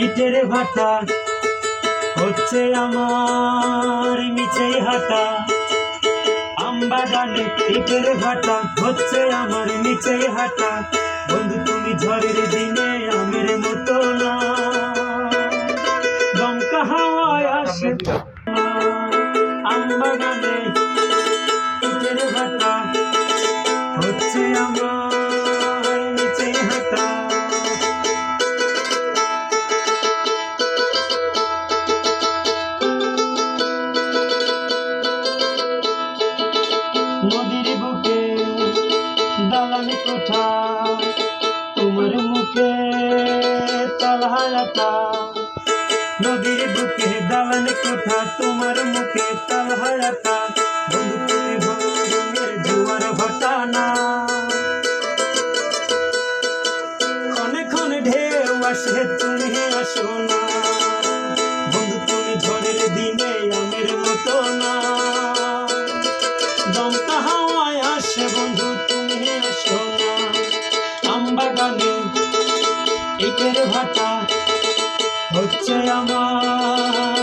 ইটের ভাটা হচ্ছে আমার মিছে হাটা, আমবাগানে ইটের ভাটা হচ্ছে আমার মিছে হাটা। বন্ধু তুমি ঝড়ের দিনে আমের মতো না, দমকা হাওয়ায় আসে আমবাগানে ইটের ভাটা হচ্ছে আমার মিছে হাটা। নদীর বুকে দালান কোঠা, তোমার মুখে তালহায়াটা। নদীর বুকে দালান কোঠা, তোমার মুখে তালহায়াটা। বন্ধু তুমি রঙের জোয়ার ভাটা না, ক্ষণে ক্ষণে ঢেউ আসে তুমি আসো না। বন্ধু তুমি ঝড়ের দিনে আমের মতো না, দমকা হাওয়ায় আসে বন্ধু তুমি আসো না। আমবাগানে ইটের ভাটা হচ্ছে আমার